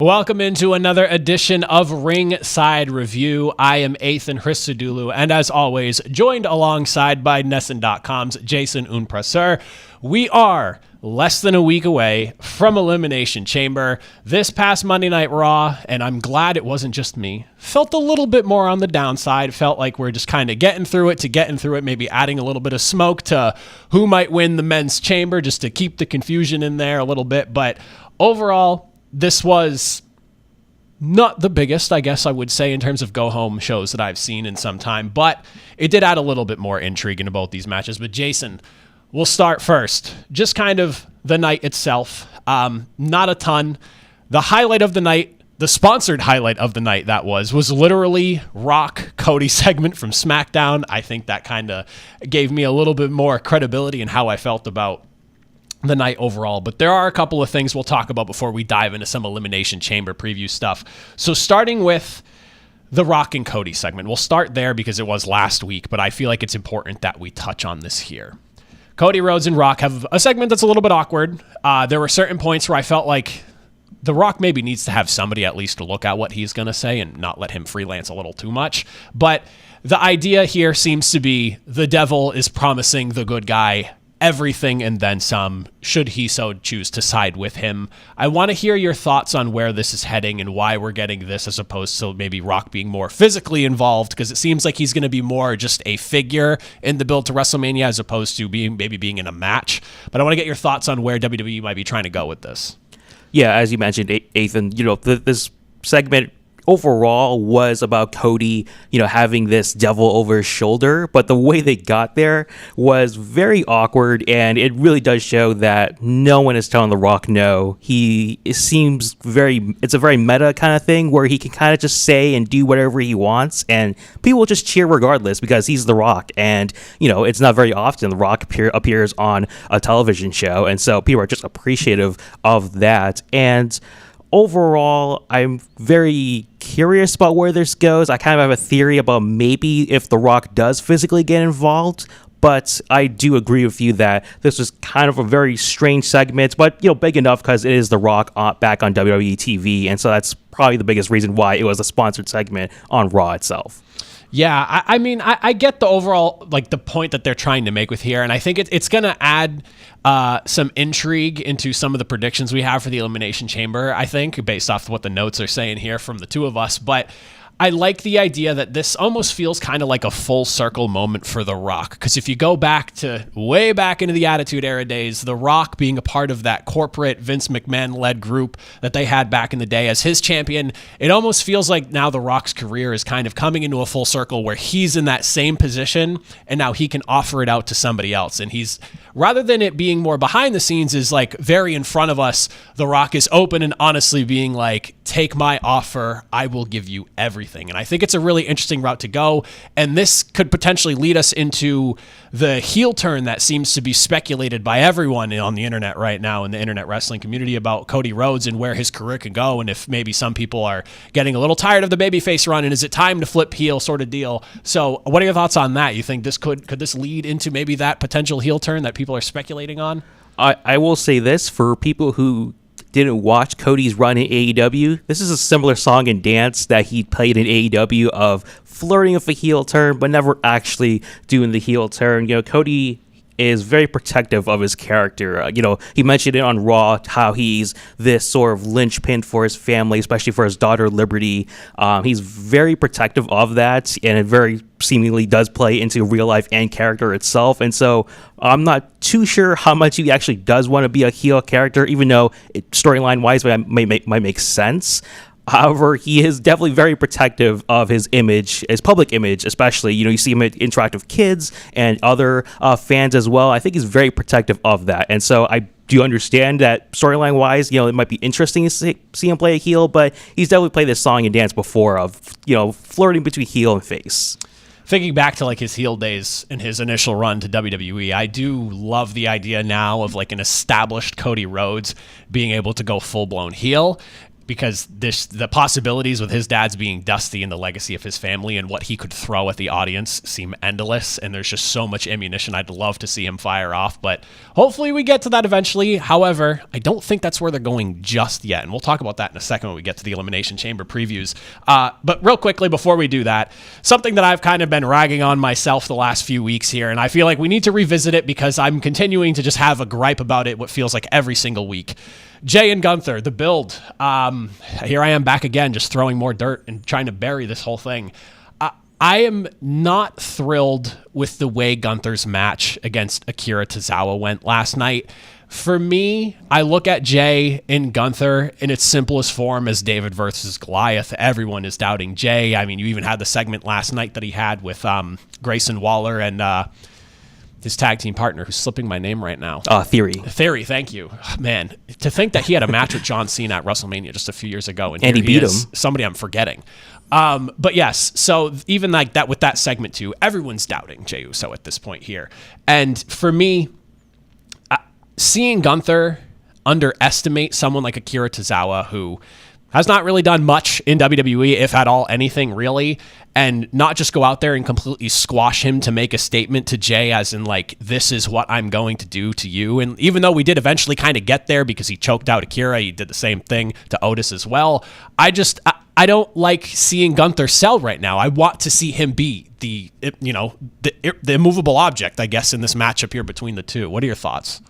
Welcome into another edition of Ringside Review. I am Ethan Christodoulou, and as always, joined alongside by Nessun.com's Jason Unpressor. We are less than a week away from Elimination Chamber. This past Monday Night Raw, and I'm glad it wasn't just me, felt a little bit more on the downside. Felt like we're just kind of getting through it, maybe adding a little bit of smoke to who might win the men's chamber, just to keep the confusion in there a little bit. But overall, this was not the biggest, I guess I would say, in terms of go-home shows that I've seen in some time, but it did add a little bit more intrigue into both these matches. But Jason, we'll start first. Just kind of the night itself. Not a ton. The highlight of the night, the sponsored highlight of the night, was literally Rock Cody segment from SmackDown. I think that kind of gave me a little bit more credibility in how I felt about the night overall, but there are a couple of things we'll talk about before we dive into some Elimination Chamber preview stuff. So starting with the Rock and Cody segment, we'll start there because it was last week, but I feel like it's important that we touch on this here. Cody Rhodes and Rock have a segment that's a little bit awkward. There were certain points where I felt like The Rock maybe needs to have somebody at least to look at what he's going to say and not let him freelance a little too much. But the idea here seems to be the devil is promising the good guy everything and then some, should he so choose to side with him. I want to hear your thoughts on where this is heading and why we're getting this as opposed to maybe Rock being more physically involved, because it seems like he's going to be more just a figure in the build to WrestleMania as opposed to being in a match. But I want to get your thoughts on where WWE might be trying to go with this. Yeah, as you mentioned, Ethan, this segment overall was about Cody, having this devil over his shoulder, but the way they got there was very awkward, and it really does show that no one is telling The Rock no. It's a very meta kind of thing where he can kind of just say and do whatever he wants, and people just cheer regardless because he's The Rock, and, it's not very often The Rock appears on a television show, and so people are just appreciative of that. And overall, I'm very curious about where this goes. I kind of have a theory about maybe if The Rock does physically get involved, but I do agree with you that this was kind of a very strange segment, but, big enough because it is The Rock back on WWE TV, and so that's probably the biggest reason why it was a sponsored segment on Raw itself. Yeah, I get the overall, the point that they're trying to make with here, and I think it's going to add some intrigue into some of the predictions we have for the Elimination Chamber, I think, based off what the notes are saying here from the two of us. But I like the idea that this almost feels kind of like a full circle moment for The Rock. Because if you go back to way back into the Attitude Era days, The Rock being a part of that corporate Vince McMahon-led group that they had back in the day as his champion, it almost feels like now The Rock's career is kind of coming into a full circle where he's in that same position and now he can offer it out to somebody else. And he's, rather than it being more behind the scenes, is very in front of us. The Rock is open and honestly being like, take my offer, I will give you everything. And I think it's a really interesting route to go. And this could potentially lead us into the heel turn that seems to be speculated by everyone on the internet right now in the internet wrestling community about Cody Rhodes and where his career can go. And if maybe some people are getting a little tired of the babyface run and is it time to flip heel sort of deal. So what are your thoughts on that? You think this could this lead into maybe that potential heel turn that people are speculating on? I will say this for people who didn't watch Cody's run in AEW, this is a similar song and dance that he played in AEW of flirting with a heel turn, but never actually doing the heel turn. Cody is very protective of his character. He mentioned it on Raw, how he's this sort of linchpin for his family, especially for his daughter Liberty. He's very protective of that, and it very seemingly does play into real life and character itself. And so I'm not too sure how much he actually does want to be a heel character, even though storyline wise might make sense. However, he is definitely very protective of his image, his public image, especially. You see him interact with kids and other fans as well. I think he's very protective of that. And so I do understand that storyline-wise, it might be interesting to see him play a heel, but he's definitely played this song and dance before of, flirting between heel and face. Thinking back to his heel days in his initial run to WWE, I do love the idea now of an established Cody Rhodes being able to go full-blown heel. because the possibilities with his dad's being Dusty and the legacy of his family and what he could throw at the audience seem endless, and there's just so much ammunition I'd love to see him fire off, but hopefully we get to that eventually. However, I don't think that's where they're going just yet, and we'll talk about that in a second when we get to the Elimination Chamber previews. But real quickly, before we do that, something that I've kind of been ragging on myself the last few weeks here, and I feel like we need to revisit it because I'm continuing to just have a gripe about it what feels like every single week. Jay and Gunther, the build. Here I am back again, just throwing more dirt and trying to bury this whole thing. I am not thrilled with the way Gunther's match against Akira Tozawa went last night. For me, I look at Jay and Gunther in its simplest form as David versus Goliath. Everyone is doubting Jay. I mean, you even had the segment last night that he had with Grayson Waller and his tag team partner, who's slipping my name right now. Theory. Theory, thank you. Man, to think that he had a match with John Cena at WrestleMania just a few years ago. And he beat him. Somebody I'm forgetting. But yes, so even like that with that segment too, everyone's doubting Jey Uso at this point here. And for me, seeing Gunther underestimate someone like Akira Tozawa, who has not really done much in WWE, if at all anything really, and not just go out there and completely squash him to make a statement to Jay as in like, this is what I'm going to do to you. And even though we did eventually kind of get there because he choked out Akira, he did the same thing to Otis as well. I don't like seeing Gunther sell right now. I want to see him be the immovable object, I guess, in this matchup here between the two. What are your thoughts?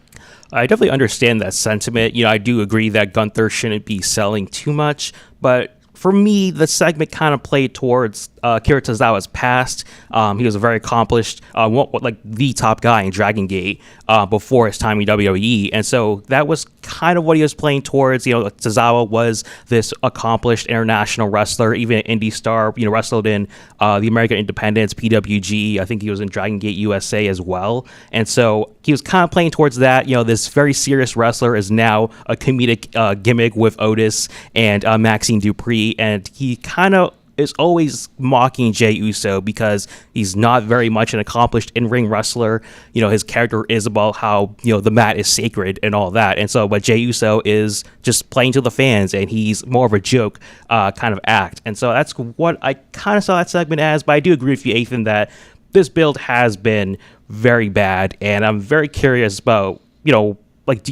I definitely understand that sentiment. I do agree that Gunther shouldn't be selling too much, but for me, the segment kind of played towards Akira Tozawa's past. He was a very accomplished, the top guy in Dragon Gate before his time in WWE. And so that was kind of what he was playing towards. Tozawa was this accomplished international wrestler, even an indie star, wrestled in the American Independence, PWG. I think he was in Dragon Gate USA as well. And so he was kind of playing towards that. This very serious wrestler is now a comedic gimmick with Otis and Maxine Dupree. And he kind of is always mocking Jey Uso because he's not very much an accomplished in-ring wrestler. His character is about how, the mat is sacred and all that. And so, but Jey Uso is just playing to the fans and he's more of a joke kind of act. And so that's what I kind of saw that segment as. But I do agree with you, Ethan, that this build has been very bad. And I'm very curious about, do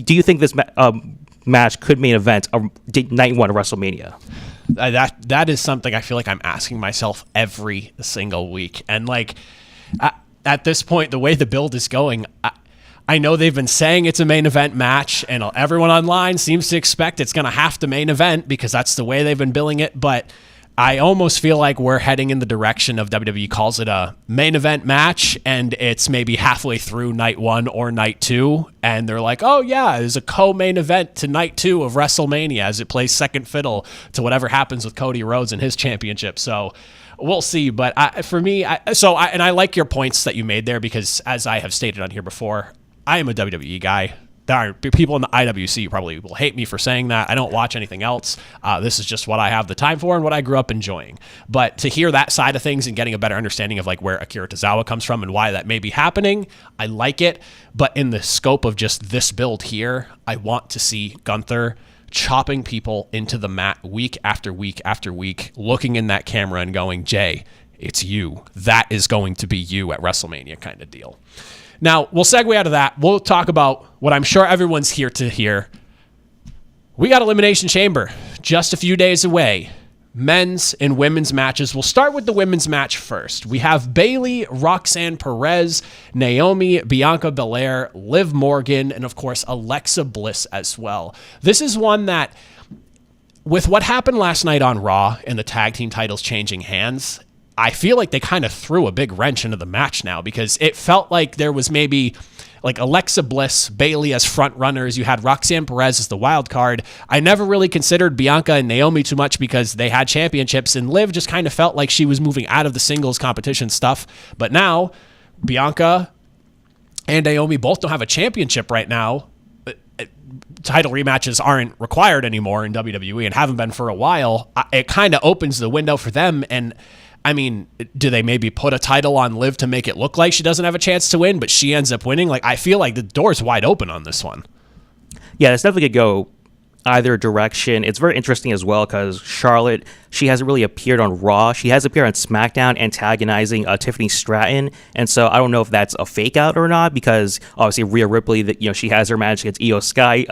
you think this match could main event night one of WrestleMania? That is something I feel like I'm asking myself every single week. And at this point, the way the build is going, I know they've been saying it's a main event match, and everyone online seems to expect it's going to have to main event because that's the way they've been billing it. But I almost feel like we're heading in the direction of WWE calls it a main event match, and it's maybe halfway through night one or night two, and they're like, oh yeah, there's a co-main event to night two of WrestleMania as it plays second fiddle to whatever happens with Cody Rhodes and his championship. So we'll see. But I like your points that you made there because, as I have stated on here before, I am a WWE guy. There are people in the IWC probably will hate me for saying that. I don't watch anything else. This is just what I have the time for and what I grew up enjoying. But to hear that side of things and getting a better understanding of where Akira Tozawa comes from and why that may be happening, I like it. But in the scope of just this build here, I want to see Gunther chopping people into the mat week after week after week, looking in that camera and going, Jay, it's you. That is going to be you at WrestleMania kind of deal. Now, we'll segue out of that. We'll talk about what I'm sure everyone's here to hear. We got Elimination Chamber just a few days away. Men's and women's matches. We'll start with the women's match first. We have Bayley, Roxanne Perez, Naomi, Bianca Belair, Liv Morgan, and of course, Alexa Bliss as well. This is one that, with what happened last night on Raw and the tag team titles changing hands, I feel like they kind of threw a big wrench into the match now because it felt like there was maybe Alexa Bliss, Bayley as front runners. You had Roxanne Perez as the wild card. I never really considered Bianca and Naomi too much because they had championships, and Liv just kind of felt like she was moving out of the singles competition stuff. But now Bianca and Naomi both don't have a championship right now. Title rematches aren't required anymore in WWE and haven't been for a while. It kind of opens the window for them. And I mean, do they maybe put a title on Liv to make it look like she doesn't have a chance to win, but she ends up winning? I feel like the door's wide open on this one. Yeah, it's definitely going to go either direction. It's very interesting as well because Charlotte, she hasn't really appeared on Raw. She has appeared on SmackDown antagonizing Tiffany Stratton, and so I don't know if that's a fake out or not, because obviously Rhea Ripley, that she has her match against Io Sky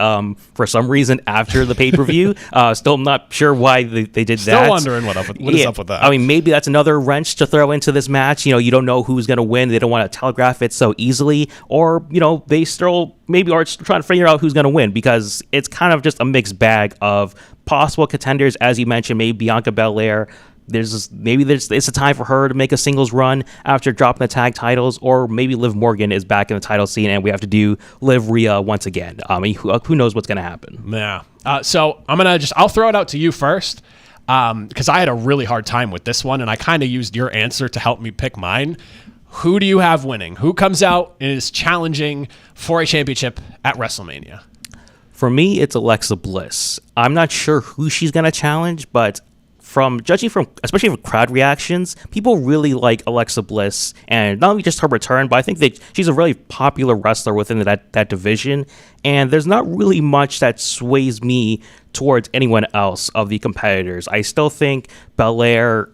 for some reason after the pay-per-view. Still not sure why they did that. Still wondering what is up with that. I mean, maybe that's another wrench to throw into this match. You don't know who's going to win. They don't want to telegraph it so easily, or they still maybe are trying to figure out who's going to win, because it's kind of just a mixed bag of possible contenders, as you mentioned. Maybe Bianca Belair. It's a time for her to make a singles run after dropping the tag titles, or maybe Liv Morgan is back in the title scene and we have to do Liv Rhea once again. Who knows what's going to happen? Yeah. So I'll throw it out to you first, because I had a really hard time with this one, and I kind of used your answer to help me pick mine. Who do you have winning? Who comes out and is challenging for a championship at WrestleMania? For me, it's Alexa Bliss. I'm not sure who she's going to challenge, but especially from crowd reactions, people really like Alexa Bliss, and not only just her return, but I think that she's a really popular wrestler within that division, and there's not really much that sways me towards anyone else of the competitors. I still think Belair,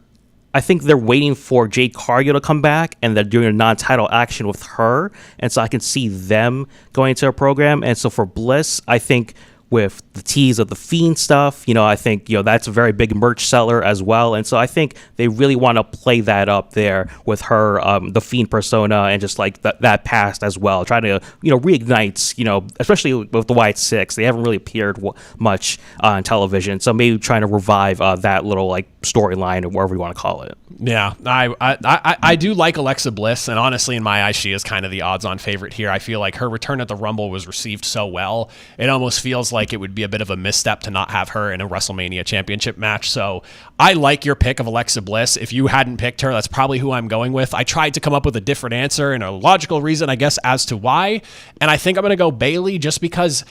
I think they're waiting for Jade Cargill to come back, and they're doing a non-title action with her, and so I can see them going to a program. And so for Bliss, I think with the tease of the Fiend stuff, I think, that's a very big merch seller as well. And so I think they really want to play that up there with her, the Fiend persona, and just like that past as well. Trying to, reignite, especially with the White Six. They haven't really appeared much on television. So maybe trying to revive that little storyline, or whatever you want to call it. Yeah, I do like Alexa Bliss, and honestly, in my eyes, she is kind of the odds-on favorite here. I feel like her return at the Rumble was received so well. It almost feels like it would be a bit of a misstep to not have her in a WrestleMania championship match. So I like your pick of Alexa Bliss. If you hadn't picked her, that's probably who I'm going with. I tried to come up with a different answer and a logical reason, I guess, as to why, and I think I'm going to go Bayley, just because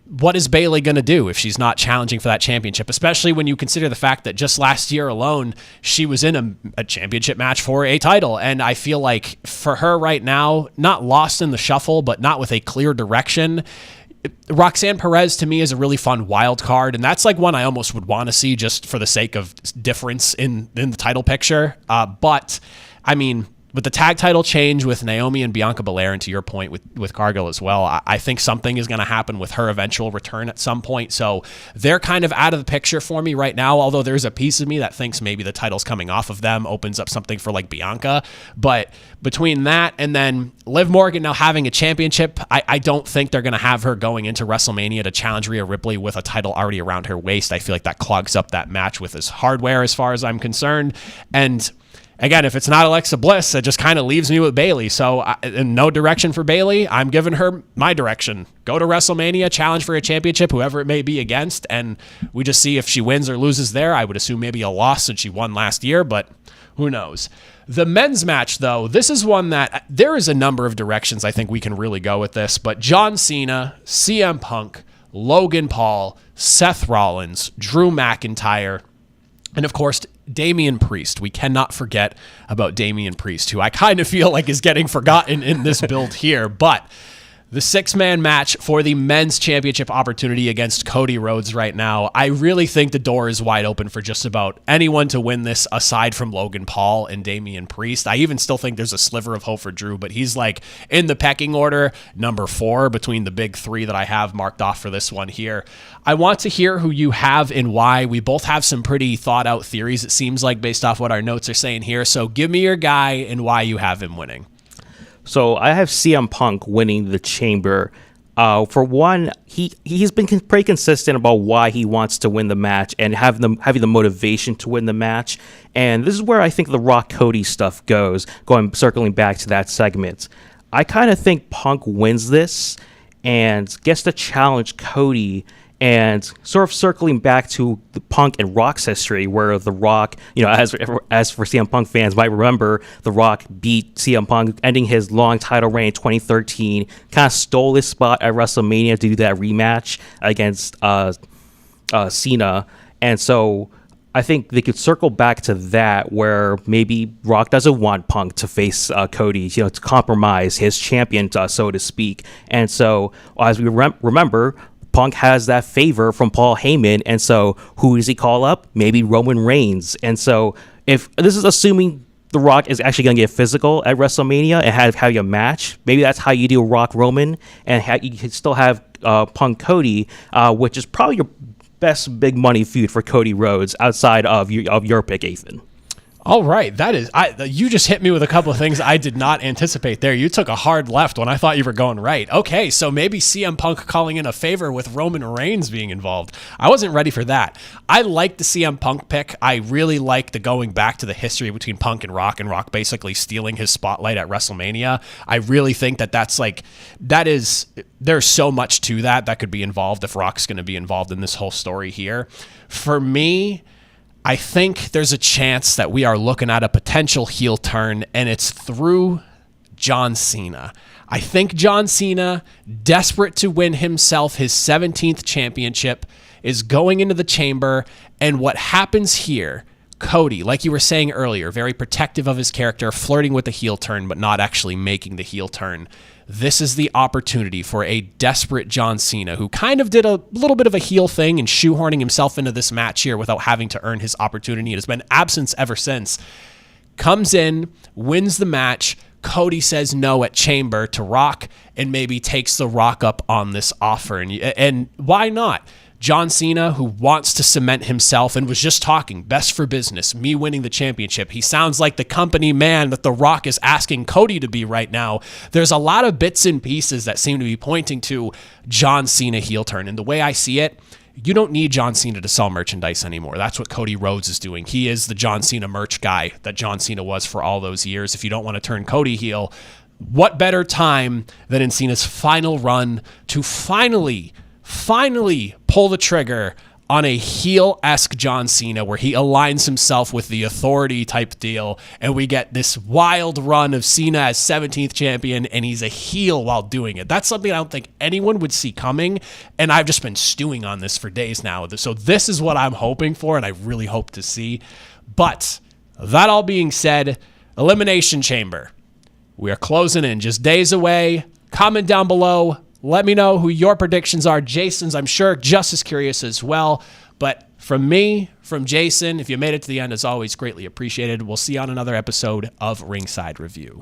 what is Bayley going to do if she's not challenging for that championship, especially when you consider the fact that just last year alone, she was in a championship match for a title. And I feel like for her right now, not lost in the shuffle, but not with a clear direction, Roxanne Perez to me is a really fun wild card, and that's one I almost would want to see just for the sake of difference in the title picture. But I mean, with the tag title change with Naomi and Bianca Belair, and to your point with Cargill as well, I think something is going to happen with her eventual return at some point. So they're kind of out of the picture for me right now, although there's a piece of me that thinks maybe the titles coming off of them opens up something for Bianca. But between that and then Liv Morgan now having a championship, I don't think they're going to have her going into WrestleMania to challenge Rhea Ripley with a title already around her waist. I feel like that clogs up that match with his hardware as far as I'm concerned. And again, if it's not Alexa Bliss, it just kind of leaves me with Bayley. So in no direction for Bayley. I'm giving her my direction. Go to WrestleMania, challenge for a championship, whoever it may be against, and we just see if she wins or loses there. I would assume maybe a loss since she won last year, but who knows. The men's match, though, this is one that there is a number of directions I think we can really go with this, but John Cena, CM Punk, Logan Paul, Seth Rollins, Drew McIntyre, and of course, Damien Priest. We cannot forget about Damien Priest, who I kind of feel like is getting forgotten in this build here. But the six-man match for the men's championship opportunity against Cody Rhodes right now, I really think the door is wide open for just about anyone to win this aside from Logan Paul and Damien Priest. I even still think there's a sliver of hope for Drew, but he's in the pecking order, number 4 between the big 3 that I have marked off for this one here. I want to hear who you have and why. We both have some pretty thought out theories, it seems like, based off what our notes are saying here. So give me your guy and why you have him winning. So I have CM Punk winning the Chamber. For one, he's been pretty consistent about why he wants to win the match and having the motivation to win the match. And this is where I think the Rock Cody stuff goes, circling back to that segment. I kind of think Punk wins this and gets to challenge Cody, and sort of circling back to the Punk and Rock's history, where The Rock, as for CM Punk fans might remember, The Rock beat CM Punk, ending his long title reign in 2013, kind of stole his spot at WrestleMania to do that rematch against Cena. And so I think they could circle back to that, where maybe Rock doesn't want Punk to face Cody, to compromise his champion, so to speak. And so, as we remember, Punk has that favor from Paul Heyman, and so who does he call up? Maybe Roman Reigns. And so if this is assuming The Rock is actually going to get physical at WrestleMania and have a match, maybe that's how you do Rock Roman, and you can still have Punk Cody, which is probably your best big money feud for Cody Rhodes outside of your pick, Ethan. All right, you just hit me with a couple of things I did not anticipate there. You took a hard left when I thought you were going right. Okay, so maybe CM Punk calling in a favor with Roman Reigns being involved. I wasn't ready for that. I like the CM Punk pick. I really like the going back to the history between Punk and Rock basically stealing his spotlight at WrestleMania. I really think there's so much to that could be involved if Rock's going to be involved in this whole story here. For me, I think there's a chance that we are looking at a potential heel turn, and it's through John Cena. I think John Cena, desperate to win himself his 17th championship, is going into the chamber, and what happens here, Cody, like you were saying earlier, very protective of his character, flirting with the heel turn, but not actually making the heel turn. This is the opportunity for a desperate John Cena, who kind of did a little bit of a heel thing and shoehorning himself into this match here without having to earn his opportunity. It has been absent ever since. Comes in, wins the match. Cody says no at Chamber to Rock and maybe takes the Rock up on this offer. And why not? John Cena, who wants to cement himself and was just talking, best for business, me winning the championship. He sounds like the company man that The Rock is asking Cody to be right now. There's a lot of bits and pieces that seem to be pointing to John Cena heel turn. And the way I see it, you don't need John Cena to sell merchandise anymore. That's what Cody Rhodes is doing. He is the John Cena merch guy that John Cena was for all those years. If you don't want to turn Cody heel, what better time than in Cena's final run to finally pull the trigger on a heel-esque John Cena where he aligns himself with the authority type deal, and we get this wild run of Cena as 17th champion, and he's a heel while doing it. That's something I don't think anyone would see coming, and I've just been stewing on this for days now. So this is what I'm hoping for, and I really hope to see. But that all being said, Elimination Chamber. We are closing in, just days away. Comment down below. Let me know who your predictions are. Jason's, I'm sure, just as curious as well. But from me, from Jason, if you made it to the end, as always, greatly appreciated. We'll see you on another episode of Ringside Review.